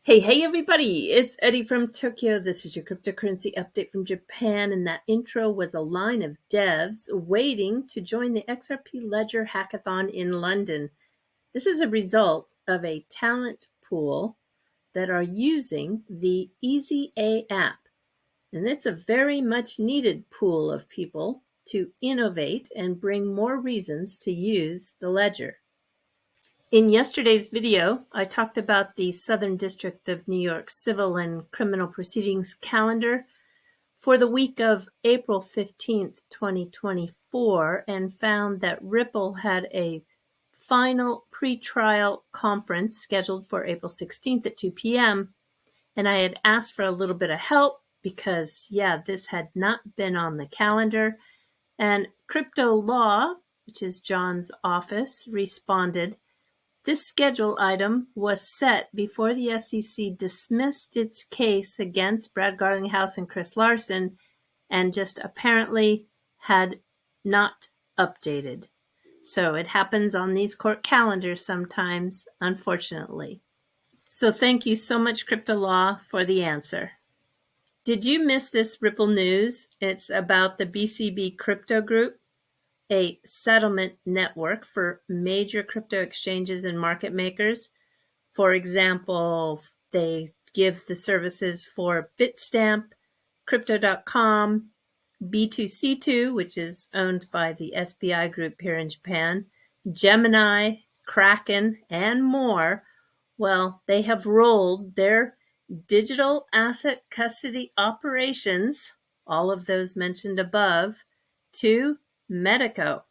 Hey, everybody, it's Eddie from Tokyo. This is your cryptocurrency update from Japan, and that intro was a line of devs waiting to join the XRP Ledger Hackathon in London. This is a result of a talent pool that are using the Easy A app, and it's a very much needed pool of people to innovate and bring more reasons to use the ledger. In yesterday's video, I talked about the Southern District of New York civil and criminal proceedings calendar for the week of April 15th, 2024, and found that Ripple had a final pretrial conference scheduled for April 16th at 2 p.m. And I had asked for a little bit of help because, this had not been on the calendar. And Crypto Law, which is John's office, responded, "This schedule item was set before the SEC dismissed its case against Brad Garlinghouse and Chris Larson and just apparently had not updated." So it happens on these court calendars sometimes, unfortunately. So thank you so much, Crypto Law, for the answer. Did you miss this Ripple news? It's about the BCB Crypto Group, a settlement network for major crypto exchanges and market makers. For example, they give the services for Bitstamp, Crypto.com, B2C2, which is owned by the SBI Group here in Japan, Gemini, Kraken, and more. Well, they have rolled their digital asset custody operations, all of those mentioned above, to Metaco.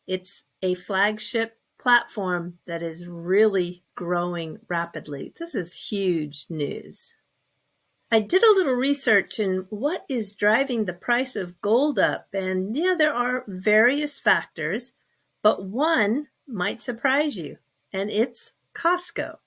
It's a flagship platform that is really growing rapidly. This is huge news. I did a little research in what is driving the price of gold up, and there are various factors, but one might surprise you, and it's COSTCO.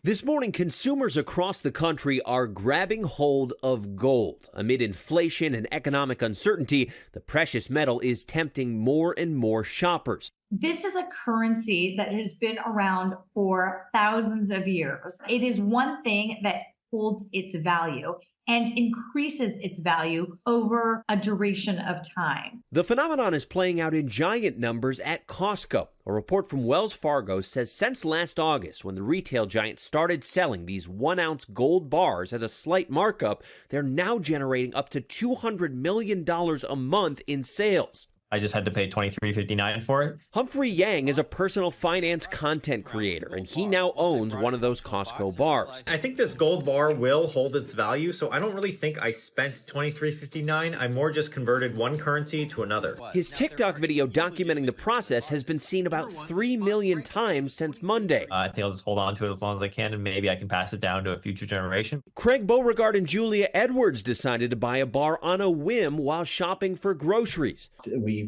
This morning, consumers across the country are grabbing hold of gold. Amid inflation and economic uncertainty, the precious metal is tempting more and more shoppers. This is a currency that has been around for thousands of years. It is one thing that holds its value and increases its value over a duration of time. The phenomenon is playing out in giant numbers at Costco. A report from Wells Fargo says since last August, when the retail giant started selling these 1-ounce gold bars at a slight markup, they're now generating up to $200 million a month in sales. I just had to pay $23.59 for it. Humphrey Yang is a personal finance content creator, and he now owns one of those Costco bars. I think this gold bar will hold its value, so I don't really think I spent $23.59. I more just converted one currency to another. His TikTok video documenting the process has been seen about 3 million times since Monday. I think I'll just hold on to it as long as I can, and maybe I can pass it down to a future generation. Craig Beauregard and Julia Edwards decided to buy a bar on a whim while shopping for groceries. We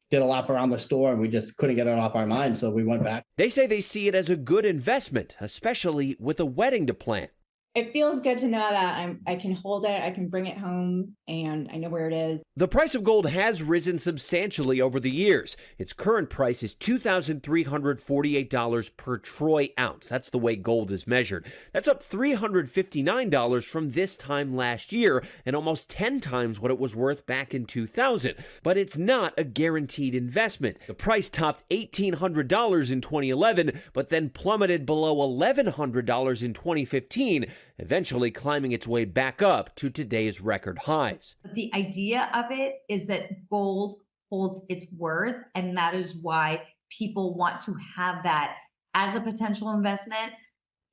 did a lap around the store and we just couldn't get it off our mind, so we went back. They say they see it as a good investment, especially with a wedding to plan. It feels good to know that I can hold it, I can bring it home, and I know where it is. The price of gold has risen substantially over the years. Its current price is $2,348 per troy ounce. That's the way gold is measured. That's up $359 from this time last year and almost 10 times what it was worth back in 2000. But it's not a guaranteed investment. The price topped $1,800 in 2011, but then plummeted below $1,100 in 2015. Eventually climbing its way back up to today's record highs. The idea of it is that gold holds its worth, and that is why people want to have that as a potential investment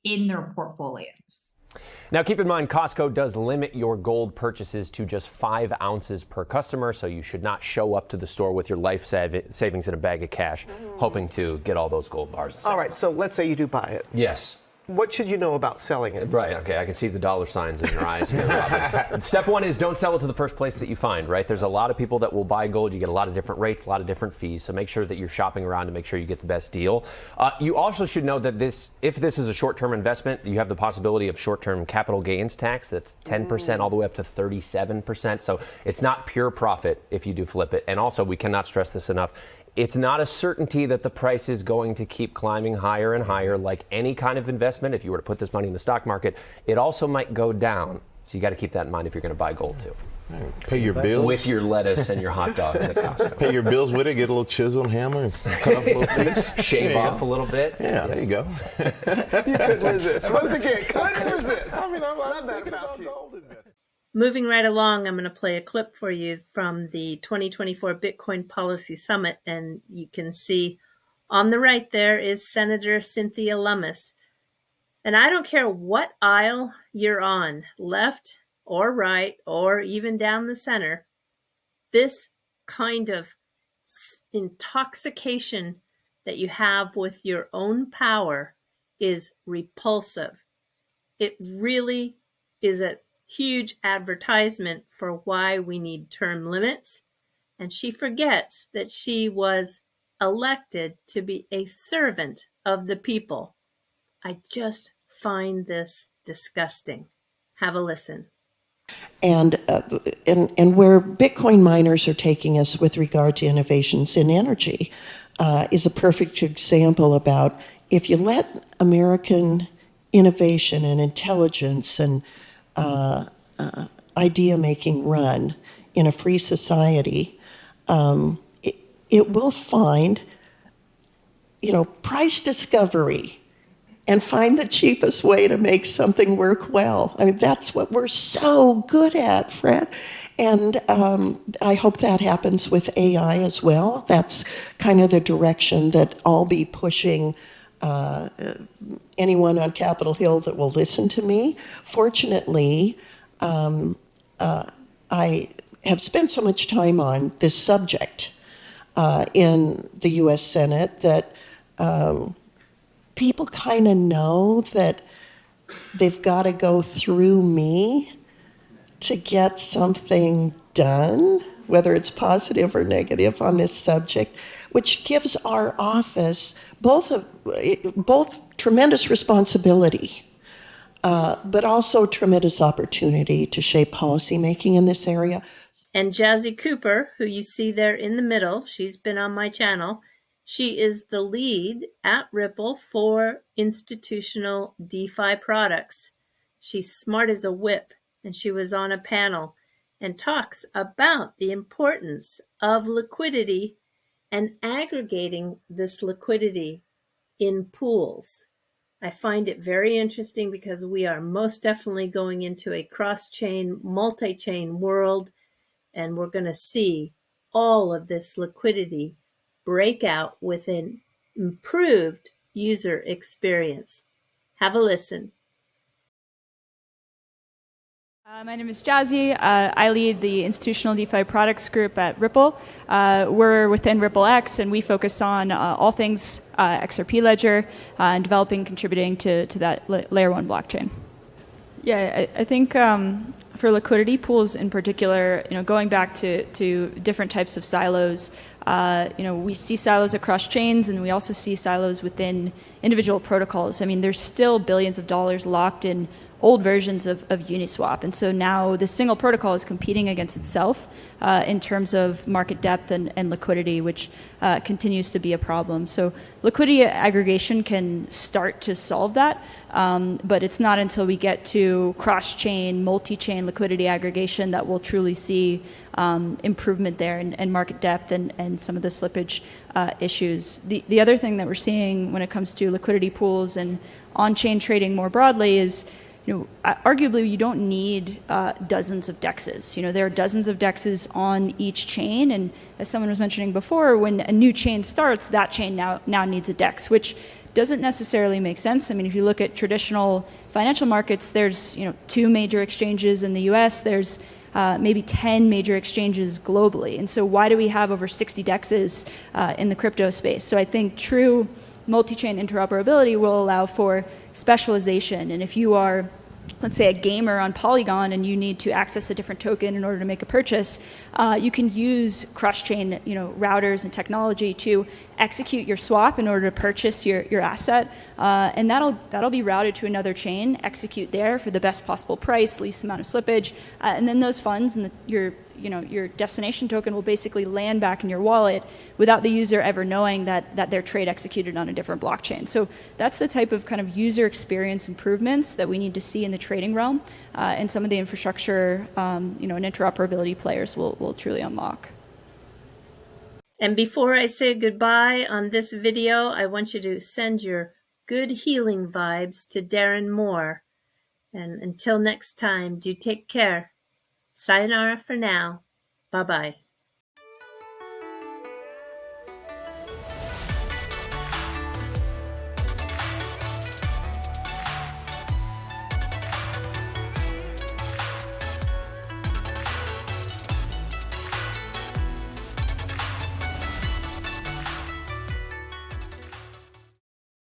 in their portfolios. Now, keep in mind, Costco does limit your gold purchases to just 5 ounces per customer, so you should not show up to the store with your life savings in a bag of cash, hoping to get all those gold bars. All right, so let's say you do buy it. Yes. What should you know about selling it? Right, okay, I can see the dollar signs in your eyes here, Robin. Step one is don't sell it to the first place that you find, right? There's a lot of people that will buy gold. You get a lot of different rates, a lot of different fees, so make sure that you're shopping around to make sure you get the best deal. You also should know that if this is a short-term investment, you have the possibility of short-term capital gains tax. That's 10% all the way up to 37%, so it's not pure profit if you do flip it. And also, we cannot stress this enough, It's not a certainty that the price is going to keep climbing higher and higher. Like any kind of investment, if you were to put this money in the stock market, it also might go down. So you got to keep that in mind if you're going to buy gold too. Pay your bills. With your lettuce and your hot dogs at Costco. Pay your bills with it, get a little chisel and hammer and cut off a little piece. Shave off a little bit. Yeah, there you go. What is this? Once again, what is this? I mean, I'm thinking about you. Moving right along, I'm going to play a clip for you from the 2024 Bitcoin Policy Summit, and you can see on the right there is Senator Cynthia Lummis. And I don't care what aisle you're on, left or right, or even down the center, this kind of intoxication that you have with your own power is repulsive. It really is a huge advertisement for why we need term limits. And she forgets that she was elected to be a servant of the people. I just find this disgusting. Have a listen. And where Bitcoin miners are taking us with regard to innovations in energy is a perfect example about if you let American innovation and intelligence and idea making run in a free society, it will find, price discovery and find the cheapest way to make something work well. I mean, that's what we're so good at, Fred. And I hope that happens with AI as well. That's kind of the direction that I'll be pushing anyone on Capitol Hill that will listen to me. Fortunately, I have spent so much time on this subject in the U.S. Senate that people kind of know that they've got to go through me to get something done, whether it's positive or negative on this subject, which gives our office both tremendous responsibility, but also tremendous opportunity to shape policymaking in this area. And Jazzy Cooper, who you see there in the middle, she's been on my channel. She is the lead at Ripple for institutional DeFi products. She's smart as a whip, and she was on a panel and talks about the importance of liquidity and aggregating this liquidity in pools. I find it very interesting because we are most definitely going into a cross-chain, multi-chain world, and we're going to see all of this liquidity break out with an improved user experience. Have a listen. My name is Jazzy. I lead the institutional DeFi products group at Ripple. We're within RippleX, and we focus on all things XRP ledger and developing and contributing to that layer 1 blockchain. Yeah, I think for liquidity pools in particular, going back to different types of silos, we see silos across chains, and we also see silos within individual protocols. I mean, there's still billions of dollars locked in old versions of Uniswap. And so now this single protocol is competing against itself in terms of market depth and liquidity, which continues to be a problem. So liquidity aggregation can start to solve that, but it's not until we get to cross-chain, multi-chain liquidity aggregation that we'll truly see improvement there and market depth and some of the slippage issues. The other thing that we're seeing when it comes to liquidity pools and on-chain trading more broadly is, arguably you don't need dozens of DEXs. There are dozens of DEXs on each chain, and as someone was mentioning before, when a new chain starts, that chain now needs a DEX, which doesn't necessarily make sense. I mean, if you look at traditional financial markets, there's 2 major exchanges in the US, there's maybe 10 major exchanges globally. And so why do we have over 60 DEXs in the crypto space? So I think true multi-chain interoperability will allow for specialization. And if you are, let's say, a gamer on Polygon and you need to access a different token in order to make a purchase, you can use cross-chain routers and technology to execute your swap in order to purchase your asset. And that'll be routed to another chain, execute there for the best possible price, least amount of slippage. And then those funds and your your destination token will basically land back in your wallet without the user ever knowing that their trade executed on a different blockchain. So that's the type of kind of user experience improvements that we need to see in the trading realm, and some of the infrastructure, and interoperability players will truly unlock. And before I say goodbye on this video, I want you to send your good healing vibes to Darren Moore. And until next time, do take care. Sayonara for now. Bye-bye.